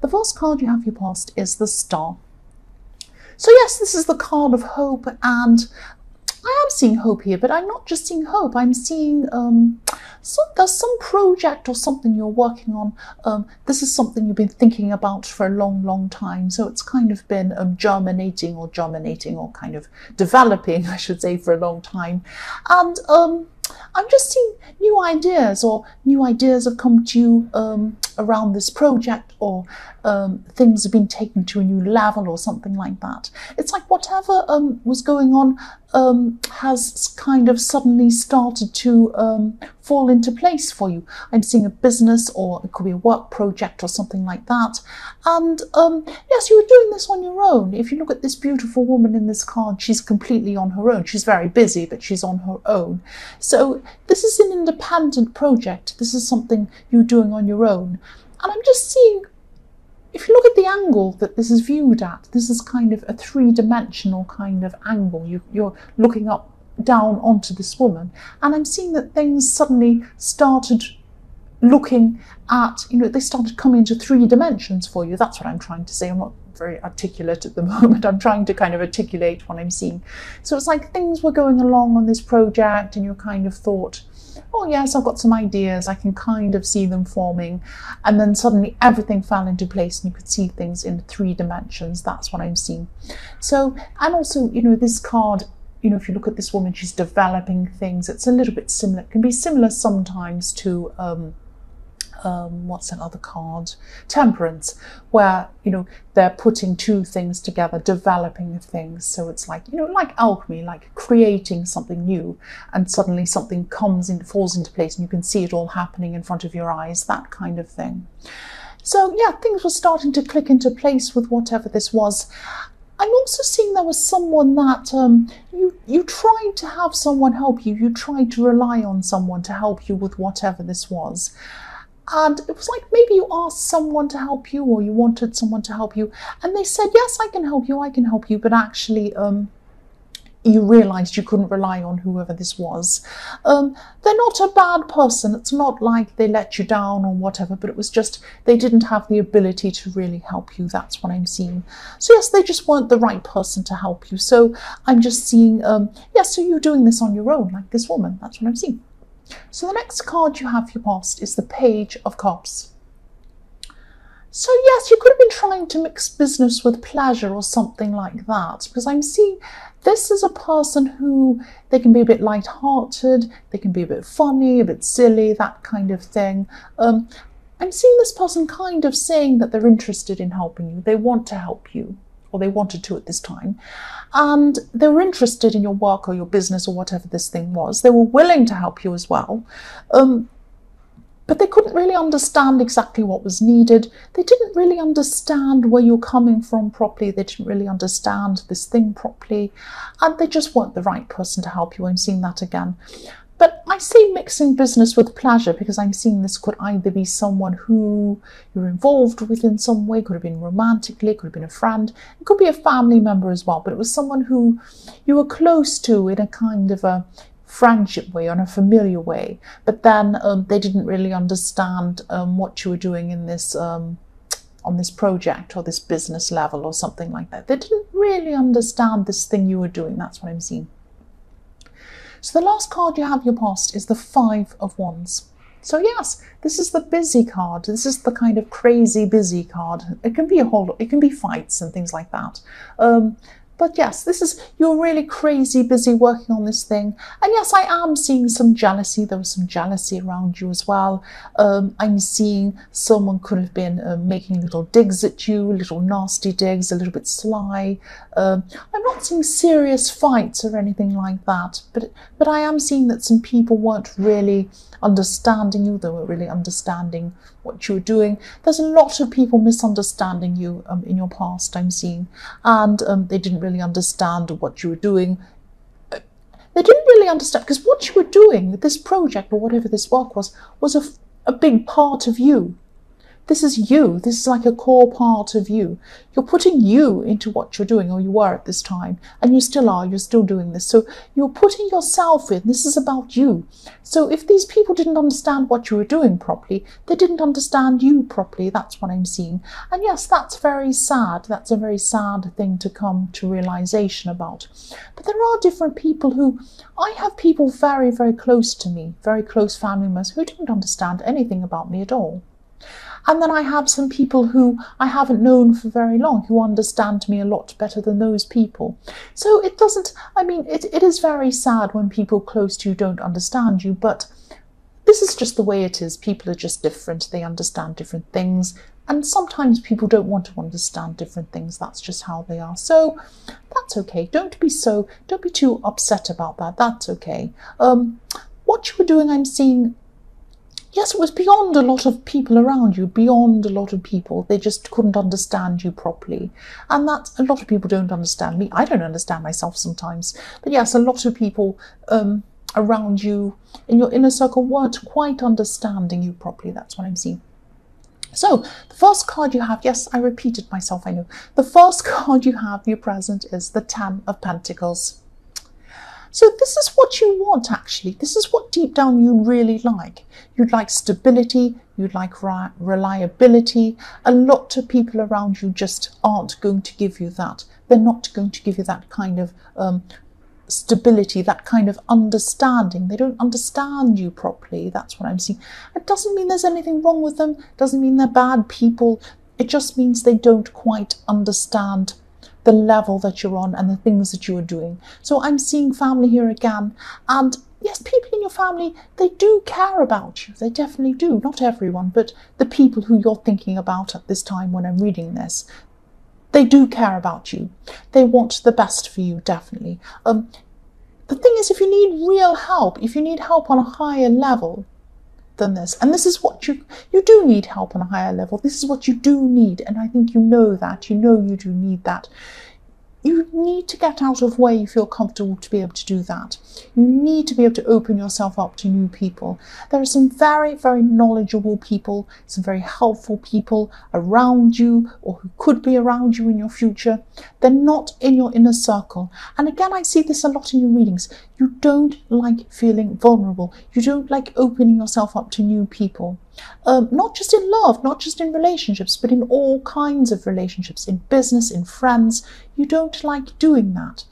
The first card you have your past is the Star. So yes, this is the card of hope, and I am seeing hope here, but I'm not just seeing hope. I'm seeing there's some project or something you're working on. This is something you've been thinking about for a long, long time. So it's kind of been germinating or kind of developing, I should say, for a long time. And I'm just seeing new ideas, or new ideas have come to you around this project, or things have been taken to a new level or something like that. It's like whatever was going on has kind of suddenly started to fall into place for you. I'm seeing a business, or it could be a work project or something like that. And yes, you were doing this on your own. If you look at this beautiful woman in this card, she's completely on her own. She's very busy, but she's on her own. So this is an independent project. This is something you're doing on your own. And I'm just seeing, if you look at the angle that this is viewed at, this is kind of a three-dimensional kind of angle. You're looking up, down onto this woman, and I'm seeing that things suddenly started looking at, they started coming into 3 dimensions for you. That's what I'm trying to say. I'm not very articulate at the moment. I'm trying to kind of articulate what I'm seeing. So it's like things were going along on this project, and you kind of thought, oh yes, I've got some ideas, I can kind of see them forming, and then suddenly everything fell into place and you could see things in 3 dimensions. That's what I'm seeing. So, and also, this card, if you look at this woman, she's developing things. It's a little bit similar. It can be similar sometimes to what's that other card? Temperance, where, they're putting 2 things together, developing things. So it's like, like alchemy, like creating something new, and suddenly something falls into place, and you can see it all happening in front of your eyes, that kind of thing. So yeah, things were starting to click into place with whatever this was. I'm also seeing there was someone that you tried to have someone help you. You tried to rely on someone to help you with whatever this was. And it was like maybe you asked someone to help you, or you wanted someone to help you, and they said, yes, I can help you, but actually you realised you couldn't rely on whoever this was. They're not a bad person. It's not like they let you down or whatever, but it was just they didn't have the ability to really help you. That's what I'm seeing. So yes, they just weren't the right person to help you. So I'm just seeing, yes, so you're doing this on your own, like this woman. That's what I'm seeing. So the next card you have for your past is the Page of Cups. So yes, you could have been trying to mix business with pleasure or something like that, because I'm seeing this is a person who, they can be a bit light-hearted, they can be a bit funny, a bit silly, that kind of thing. I'm seeing this person kind of saying that they're interested in helping you. They want to help you, or they wanted to at this time. And they were interested in your work or your business or whatever this thing was. They were willing to help you as well. But they couldn't really understand exactly what was needed. They didn't really understand where you're coming from properly. They didn't really understand this thing properly. And they just weren't the right person to help you. I'm seeing that again. But I see mixing business with pleasure, because I'm seeing this could either be someone who you're involved with in some way, could have been romantically, could have been a friend, it could be a family member as well, but it was someone who you were close to in a kind of a friendship way, or in a familiar way, but then they didn't really understand what you were doing in this on this project or this business level or something like that. They didn't really understand this thing you were doing. That's what I'm seeing. So the last card you have your past is the 5 of Wands. So yes, this is the busy card. This is the kind of crazy busy card. It can be it can be fights and things like that. But yes, you're really crazy busy working on this thing. And yes, I am seeing some jealousy. There was some jealousy around you as well. I'm seeing someone could have been making little digs at you, little nasty digs, a little bit sly. I'm not seeing serious fights or anything like that. But I am seeing that some people weren't really understanding you. They weren't really understanding what you were doing. There's a lot of people misunderstanding you in your past, I'm seeing. And they didn't really understand what you were doing. They didn't really understand, because what you were doing, this project or whatever this work was a big part of you. This is you. This is like a core part of you. You're putting you into what you're doing, or you were at this time, and you still are. You're still doing this. So you're putting yourself in. This is about you. So if these people didn't understand what you were doing properly, they didn't understand you properly. That's what I'm seeing. And yes, that's very sad. That's a very sad thing to come to realization about. But there are different people who, I have people very, very close to me, very close family members who don't understand anything about me at all. And then I have some people who I haven't known for very long who understand me a lot better than those people. So it doesn't, I mean, it is very sad when people close to you don't understand you, but this is just the way it is. People are just different. They understand different things. And sometimes people don't want to understand different things. That's just how they are. So that's okay. Don't be too upset about that. That's okay. What you were doing, I'm seeing, yes, it was beyond a lot of people around you, beyond a lot of people. They just couldn't understand you properly. And that a lot of people don't understand me. I don't understand myself sometimes. But yes, a lot of people around you in your inner circle weren't quite understanding you properly. That's what I'm seeing. So the first card you have, yes, I repeated myself, I know. The first card you have, your present, is the Ten of Pentacles. So this is what you want, actually. This is what deep down you really like. You'd like stability. You'd like reliability. A lot of people around you just aren't going to give you that. They're not going to give you that kind of stability, that kind of understanding. They don't understand you properly. That's what I'm seeing. It doesn't mean there's anything wrong with them. It doesn't mean they're bad people. It just means they don't quite understand the level that you're on and the things that you are doing. So I'm seeing family here again. And yes, people in your family, they do care about you. They definitely do. Not everyone, but the people who you're thinking about at this time when I'm reading this, they do care about you. They want the best for you, definitely. The thing is, if you need real help, if you need help on a higher level than this, and this is what you do need help on a higher level. This is what you do need, and I think you know that. You know you do need that. You need to get out of where you feel comfortable to be able to do that. You need to be able to open yourself up to new people. There are some very, very knowledgeable people, some very helpful people around you or who could be around you in your future. They're not in your inner circle. And again, I see this a lot in your readings. You don't like feeling vulnerable. You don't like opening yourself up to new people. Not just in love, not just in relationships, but in all kinds of relationships, in business, in friends. You don't like doing that.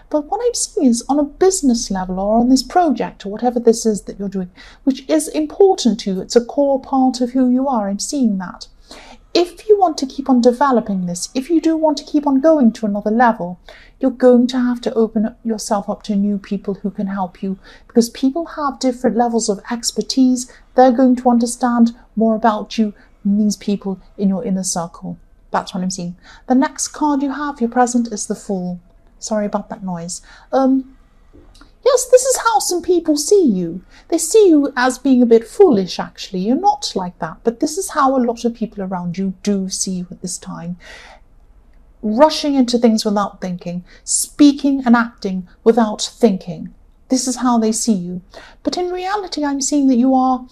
But what I'm seeing is on a business level or on this project or whatever this is that you're doing, which is important to you, it's a core part of who you are. I'm seeing that. If you want to keep on developing this, if you do want to keep on going to another level, you're going to have to open yourself up to new people who can help you, because people have different levels of expertise. They're going to understand more about you than these people in your inner circle. That's what I'm seeing. The next card you have, your present, is the Fool. Sorry about that noise. Yes, this is how some people see you. They see you as being a bit foolish, actually. You're not like that, but this is how a lot of people around you do see you at this time. Rushing into things without thinking, speaking and acting without thinking. This is how they see you. But in reality, I'm seeing that you are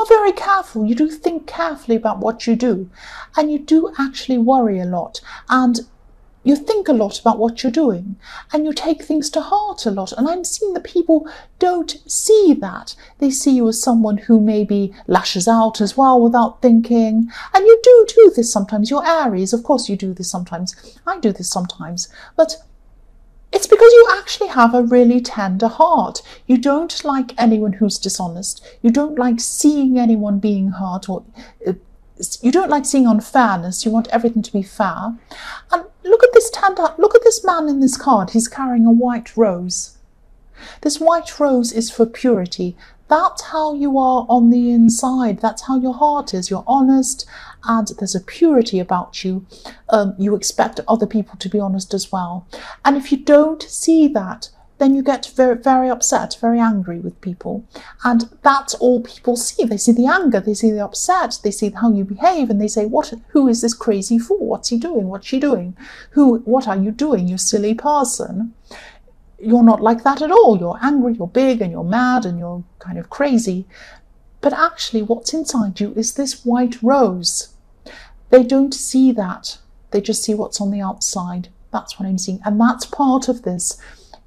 very careful. You do think carefully about what you do, and you do actually worry a lot. And you think a lot about what you're doing, and you take things to heart a lot. And I'm seeing that people don't see that. They see you as someone who maybe lashes out as well without thinking. And you do this sometimes. You're Aries. Of course you do this sometimes. I do this sometimes. But it's because you actually have a really tender heart. You don't like anyone who's dishonest. You don't like seeing anyone being hurt, or you don't like seeing unfairness. You want everything to be fair. And look at this man in this card. He's carrying a white rose. This white rose is for purity. That's how you are on the inside. That's how your heart is. You're honest, and there's a purity about you. You expect other people to be honest as well. And if you don't see that, then you get very, very upset, very angry with people. And that's all people see. They see the anger, they see the upset, they see how you behave, and they say, who is this crazy fool? What's he doing? What's she doing? What are you doing, you silly person? You're not like that at all. You're angry, you're big, and you're mad, and you're kind of crazy. But actually what's inside you is this white rose. They don't see that. They just see what's on the outside. That's what I'm seeing. And that's part of this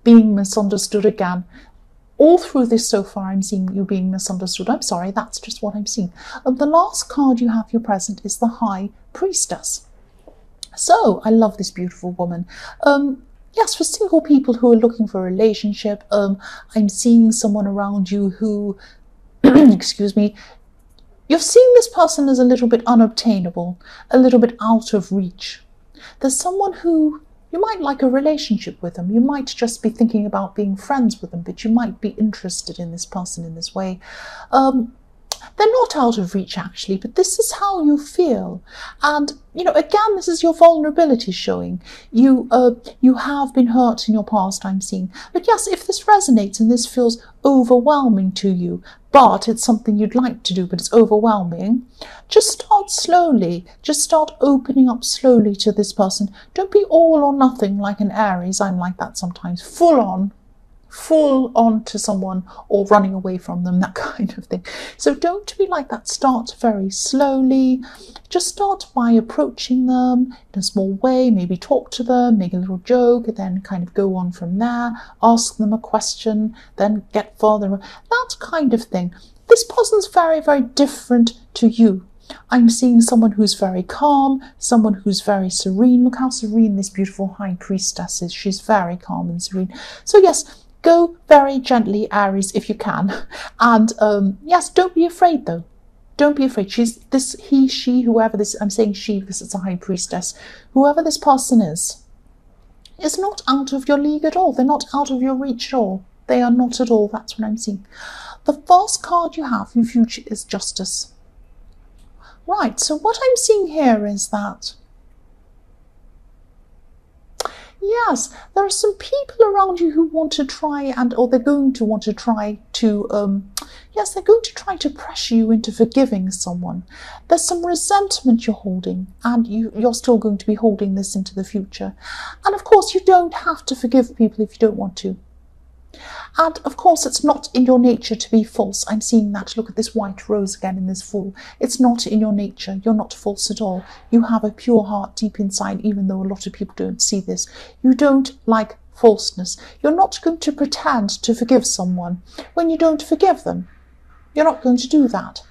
being misunderstood again. All through this so far, I'm seeing you being misunderstood. I'm sorry, that's just what I'm seeing. The last card you have your present is the High Priestess. So, I love this beautiful woman. Yes, for single people who are looking for a relationship, I'm seeing someone around you who, excuse me, you're seeing this person as a little bit unobtainable, a little bit out of reach. There's someone who you might like a relationship with them. You might just be thinking about being friends with them, but you might be interested in this person in this way. They're not out of reach actually, but this is how you feel. And, you know, again, this is your vulnerability showing. You have been hurt in your past, I'm seeing. But yes, if this resonates and this feels overwhelming to you, but it's something you'd like to do, but it's overwhelming, just start slowly. Just start opening up slowly to this person. Don't be all or nothing like an Aries. I'm like that sometimes. Full on to someone or running away from them, that kind of thing. So don't be like that. Start very slowly. Just start by approaching them in a small way, maybe talk to them, make a little joke, and then kind of go on from there, ask them a question, then get further, that kind of thing. This person's very, very different to you. I'm seeing someone who's very calm, someone who's very serene. Look how serene this beautiful High Priestess is. She's very calm and serene. So yes, go very gently, Aries, if you can. And yes, don't be afraid though. Don't be afraid. He, she, whoever this, I'm saying she because it's a High Priestess. Whoever this person is not out of your league at all. They're not out of your reach at all. They are not at all. That's what I'm seeing. The first card you have in future is Justice. Right, so what I'm seeing here is that yes, there are some people around you who want to try or they're going to want to try to, yes, they're going to try to pressure you into forgiving someone. There's some resentment you're holding, and you're still going to be holding this into the future. And of course, you don't have to forgive people if you don't want to. And of course, it's not in your nature to be false. I'm seeing that. Look at this white rose again in this Fool. It's not in your nature. You're not false at all. You have a pure heart deep inside, even though a lot of people don't see this. You don't like falseness. You're not going to pretend to forgive someone when you don't forgive them. You're not going to do that.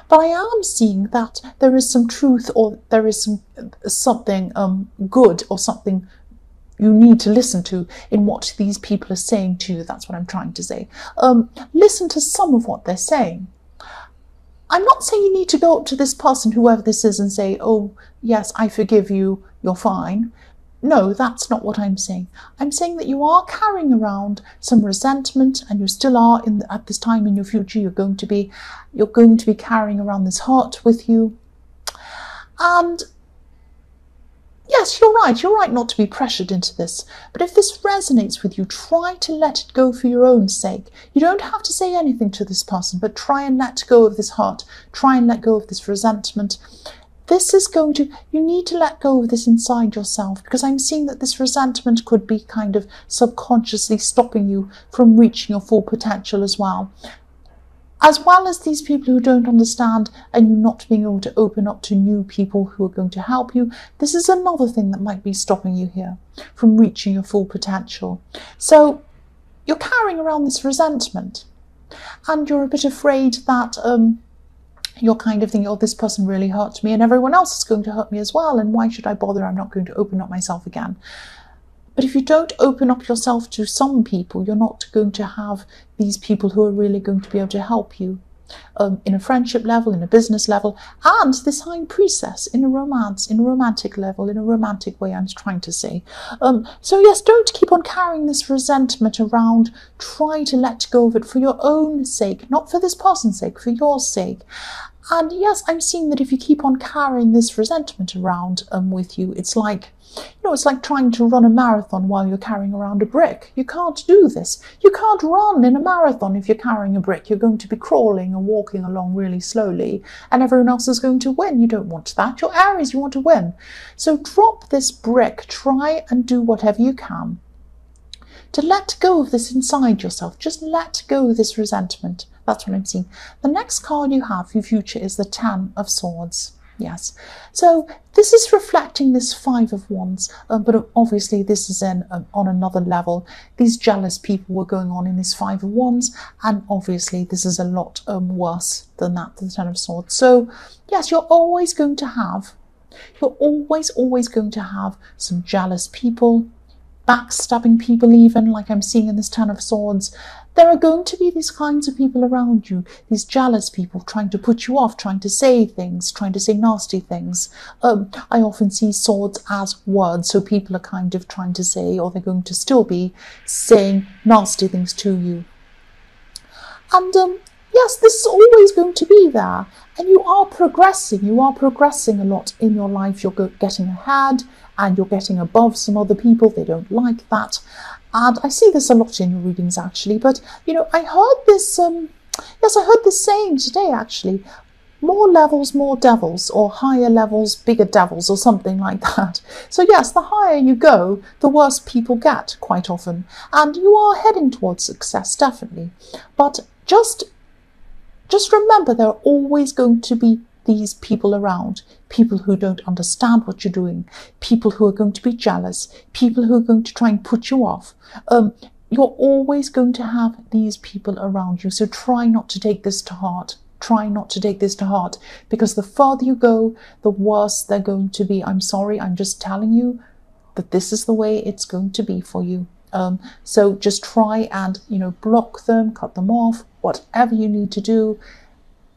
But I am seeing that there is some truth, or there is something good, or something you need to listen to in what these people are saying to you. That's what I'm trying to say. Listen to some of what they're saying. I'm not saying you need to go up to this person, whoever this is, and say, oh, yes, I forgive you, you're fine. No, that's not what I'm saying. I'm saying that you are carrying around some resentment, and you still are at this time in your future. You're going to be carrying around this hurt with you. And yes, you're right not to be pressured into this. But if this resonates with you, try to let it go for your own sake. You don't have to say anything to this person, but try and let go of this hurt. Try and let go of this resentment. You need to let go of this inside yourself, because I'm seeing that this resentment could be kind of subconsciously stopping you from reaching your full potential as well. As well as these people who don't understand, and you not being able to open up to new people who are going to help you. This is another thing that might be stopping you here from reaching your full potential. So you're carrying around this resentment, and you're a bit afraid that you're kind of thinking, oh, this person really hurt me, and everyone else is going to hurt me as well, and why should I bother? I'm not going to open up myself again. But if you don't open up yourself to some people, you're not going to have these people who are really going to be able to help you in a friendship level, in a business level, and this High Priestess in a romantic level, in a romantic way, I'm trying to say. So yes, don't keep on carrying this resentment around. Try to let go of it for your own sake, not for this person's sake, for your sake. And yes, I'm seeing that if you keep on carrying this resentment around with you, it's like, it's like trying to run a marathon while you're carrying around a brick. You can't do this. You can't run in a marathon if you're carrying a brick. You're going to be crawling and walking along really slowly, and everyone else is going to win. You don't want that. You're Aries, you want to win. So drop this brick. Try and do whatever you can to let go of this inside yourself. Just let go of this resentment. That's what I'm seeing. The next card you have for your future is the Ten of Swords. Yes. So this is reflecting this Five of Wands, but obviously this is on another level. These jealous people were going on in this Five of Wands, and obviously this is a lot worse than that, the Ten of Swords. So yes, you're always going to have some jealous people, backstabbing people even, like I'm seeing in this Ten of Swords. There are going to be these kinds of people around you, these jealous people trying to put you off, trying to say things, trying to say nasty things. I often see swords as words, so people are kind of trying to say, or they're going to still be saying nasty things to you. And yes, this is always going to be there. And you are progressing a lot in your life. You're getting ahead and you're getting above some other people. They don't like that. And I see this a lot in your readings, actually. But, you know, I heard this, yes, I heard this saying today, actually. More levels, more devils, or higher levels, bigger devils, or something like that. So yes, the higher you go, the worse people get quite often. And you are heading towards success, definitely. But just remember, there are always going to be these people around, people who don't understand what you're doing, people who are going to be jealous, people who are going to try and put you off. You're always going to have these people around you. So try not to take this to heart. Try not to take this to heart, because the further you go, the worse they're going to be. I'm sorry, I'm just telling you that this is the way it's going to be for you. So just try and, you know, block them, cut them off, whatever you need to do.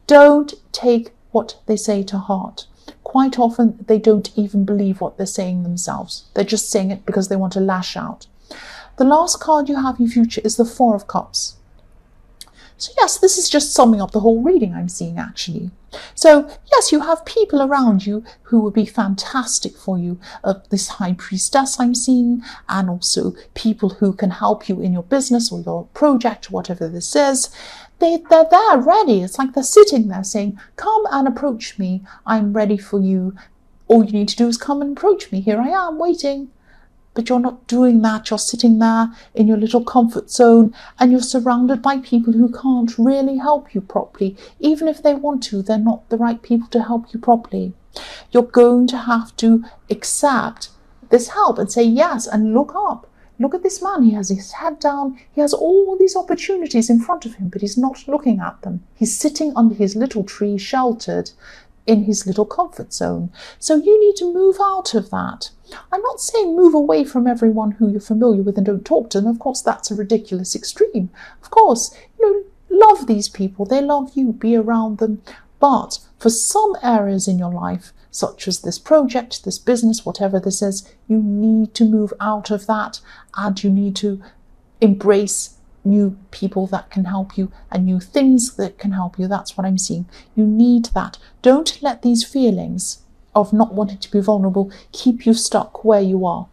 Don't take what they say to heart. Quite often, they don't even believe what they're saying themselves. They're just saying it because they want to lash out. The last card you have in your future is the Four of Cups. So yes, this is just summing up the whole reading I'm seeing, actually. So yes, you have people around you who would be fantastic for you. This High Priestess I'm seeing, and also people who can help you in your business or your project, whatever this is. They're there ready. It's like they're sitting there saying, come and approach me. I'm ready for you. All you need to do is come and approach me. Here I am waiting. But you're not doing that. You're sitting there in your little comfort zone, and you're surrounded by people who can't really help you properly. Even if they want to, they're not the right people to help you properly. You're going to have to accept this help and say yes, and look up. Look at this man. He has his head down. He has all these opportunities in front of him, but he's not looking at them. He's sitting under his little tree, sheltered in his little comfort zone. So you need to move out of that. I'm not saying move away from everyone who you're familiar with and don't talk to them. Of course, that's a ridiculous extreme. Of course, you know, love these people. They love you. Be around them. But for some areas in your life, such as this project, this business, whatever this is, you need to move out of that, and you need to embrace new people that can help you and new things that can help you. That's what I'm seeing. You need that. Don't let these feelings of not wanting to be vulnerable keep you stuck where you are.